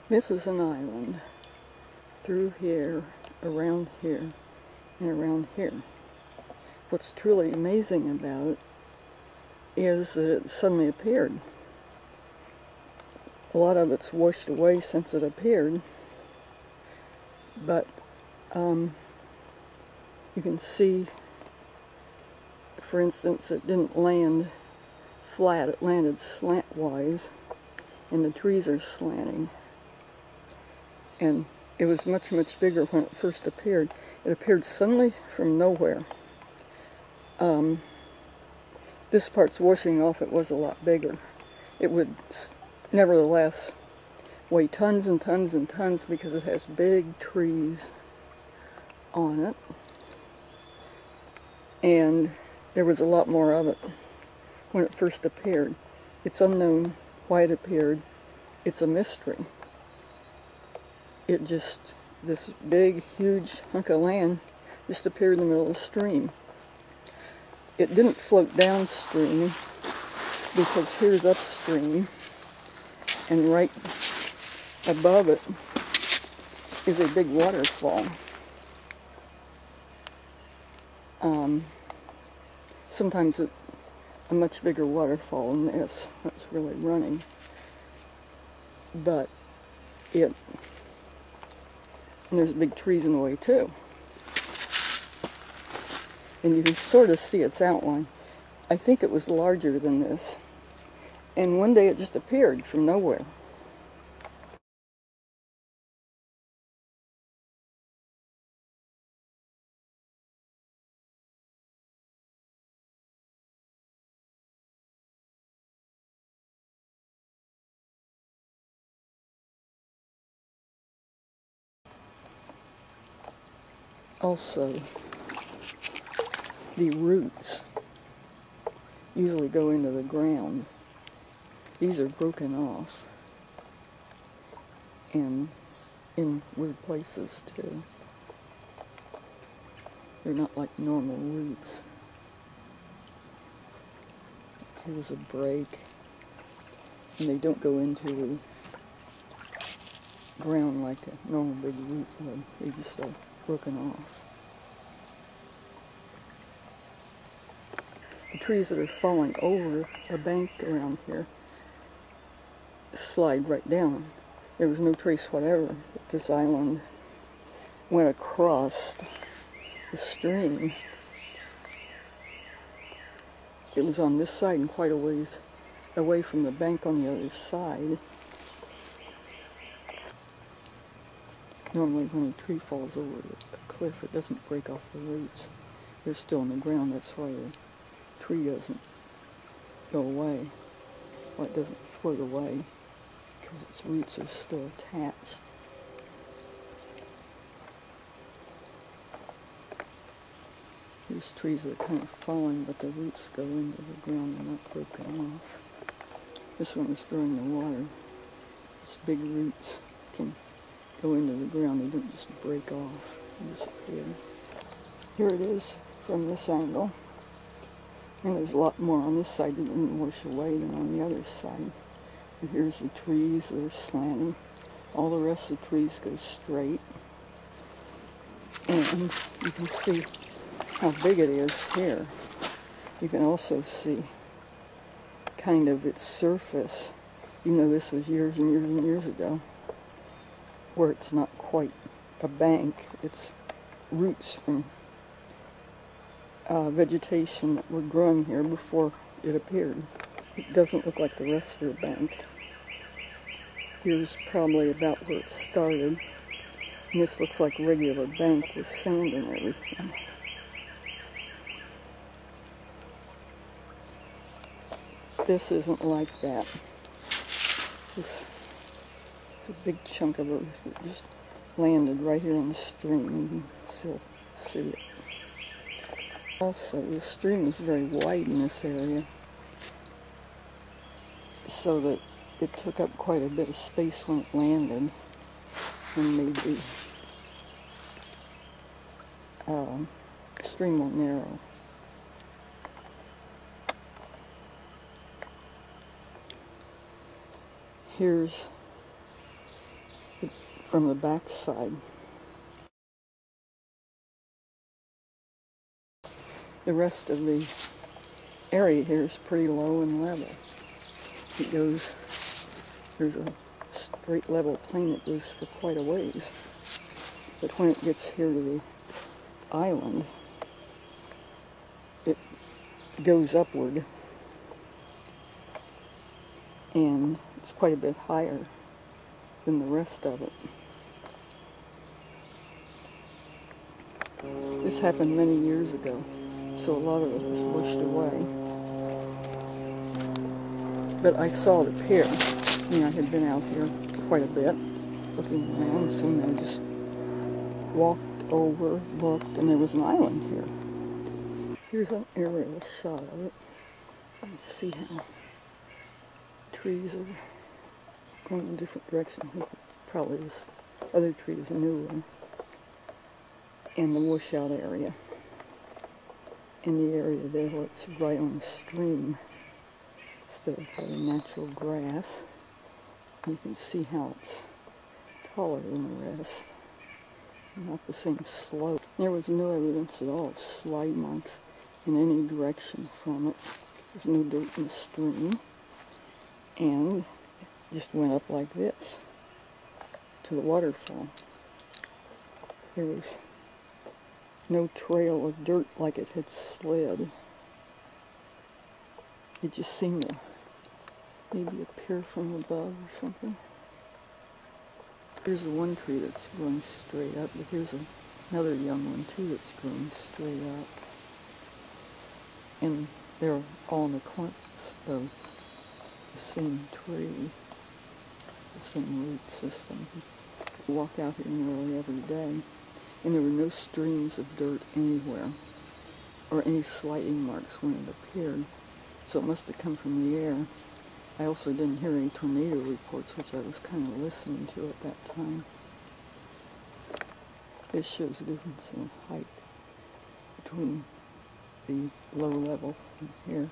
This is an island through here, around here, and around here. What's truly amazing about it is that it suddenly appeared. A lot of it's washed away since it appeared, but you can see, for instance, it didn't land flat, it landed slantwise, and the trees are slanting. And it was much, much bigger when it first appeared. It appeared suddenly from nowhere. This part's washing off, it was a lot bigger. It would nevertheless weigh tons and tons and tons because it has big trees on it. And there was a lot more of it when it first appeared. It's unknown why it appeared. It's a mystery. It just, this big, huge hunk of land just appeared in the middle of the stream. It didn't float downstream because here's upstream, and right above it is a big waterfall. Sometimes a much bigger waterfall than this that's really running, but and there's big trees in the way too. And you can sort of see its outline. I think it was larger than this. And one day it just appeared from nowhere. Also, the roots usually go into the ground. These are broken off and in weird places too. They're not like normal roots. Here's a break, and they don't go into the ground like a normal big root would. They just are broken off. The trees that are falling over a bank around here slide right down. There was no trace whatever that this island went across the stream. It was on this side and quite a ways away from the bank on the other side. Normally when a tree falls over a cliff, it doesn't break off the roots. They're still in the ground. That's why the tree doesn't go away, or it doesn't float away, because its roots are still attached. These trees are kind of falling, but the roots go into the ground and not broken off. This one is growing in the water. Its big roots can go into the ground. They don't just break off and disappear. Here it is from this angle. And there's a lot more on this side that didn't wash away than on the other side. And here's the trees that are slanting. All the rest of the trees go straight. And you can see how big it is here. You can also see kind of its surface, even though this was years and years and years ago, where it's not quite a bank. It's roots from vegetation that were growing here before it appeared. It doesn't look like the rest of the bank. Here's probably about where it started. And this looks like a regular bank with sand and everything. This isn't like that. It's a big chunk of earth that just landed right here on the stream. You can still see it. Also, the stream is very wide in this area, so that it took up quite a bit of space when it landed and made the stream more narrow. Here's from the back side. The rest of the area here is pretty low and level. It goes, there's a straight level plane that goes for quite a ways. But when it gets here to the island, it goes upward, and it's quite a bit higher than the rest of it. This happened many years ago, so a lot of it was washed away. But I saw it appear. I mean, I had been out here quite a bit, looking around, so I just walked over, looked, and there was an island here. Here's an aerial shot of it. You can see how trees are going in a different direction. Probably this other tree is a new one. And the washout area. In the area there where it's right on the stream, instead of having natural grass. You can see how it's taller than the rest. Not the same slope. There was no evidence at all of slide marks in any direction from it. There's no dirt in the stream. And it just went up like this to the waterfall. There was no trail of dirt like it had slid. It just seemed to maybe appear from above or something. Here's the one tree that's growing straight up, but here's another young one too that's growing straight up. And they're all in the clumps of the same tree, the same root system. I walk out here nearly every day, and there were no streams of dirt anywhere, or any sliding marks when it appeared, so it must have come from the air. I also didn't hear any tornado reports, which I was kind of listening to at that time. This shows the difference in height between the low level here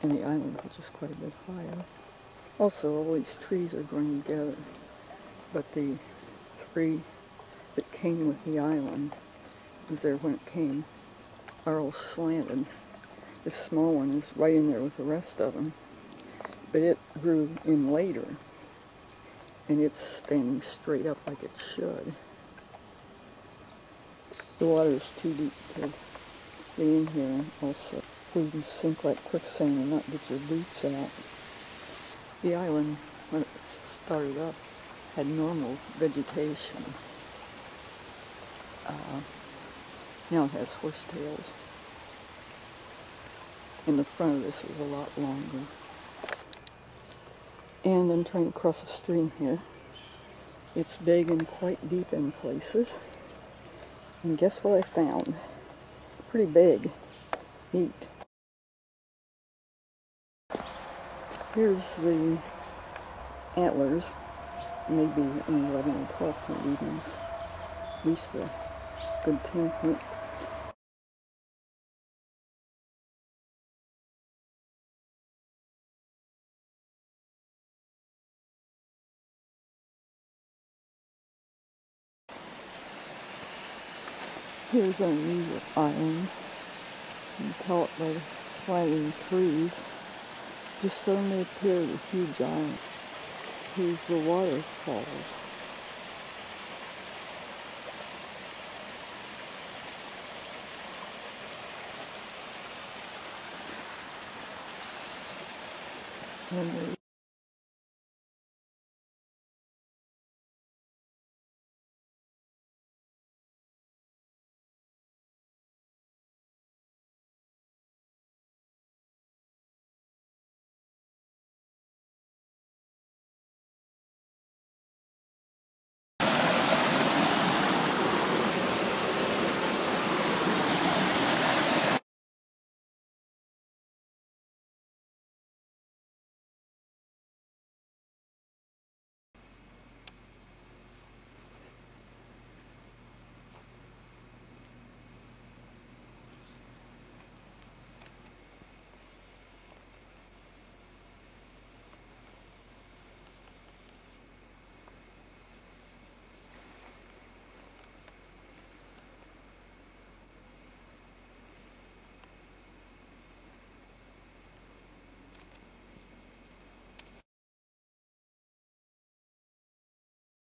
and the island, which is quite a bit higher. Also, all these trees are growing together, but the three that came with the island, was there when it came, are all slanted. This small one is right in there with the rest of them. But it grew in later, and it's standing straight up like it should. The water is too deep to get in here, also. You can sink like quicksand and not get your boots out. The island, when it started up, had normal vegetation. Now it has horsetails. And the front of this was a lot longer. And I'm trying to cross a stream here. It's big and quite deep in places. And guess what I found? Pretty big. Neat. Here's the antlers. Maybe an 11 or 12 point evenings. At least a good 10 point. Here's an unusual island. You can tell it by the slanting trees. Just suddenly appeared a huge island. Here's the waterfalls. And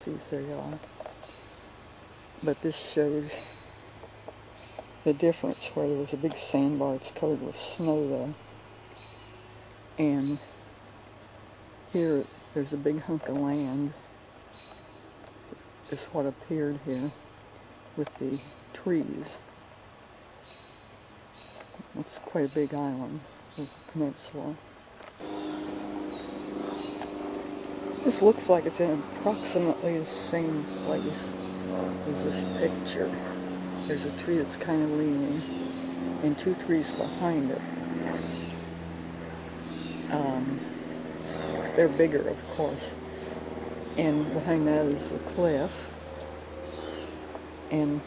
There you are. But this shows the difference where there was a big sandbar. It's covered with snow there. And here there's a big hunk of land. Is what appeared here with the trees. It's quite a big island, a peninsula. This looks like it's in approximately the same place as this picture. There's a tree that's kind of leaning, and two trees behind it. They're bigger, of course. And behind that is the cliff. And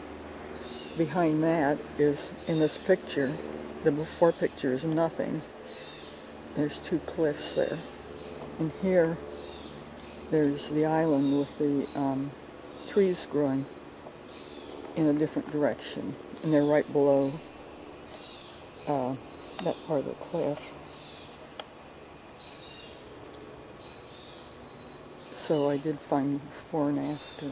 behind that is, in this picture, the before picture is nothing. There's two cliffs there. And here, there's the island with the trees growing in a different direction. And they're right below that part of the cliff. So I did find before and after.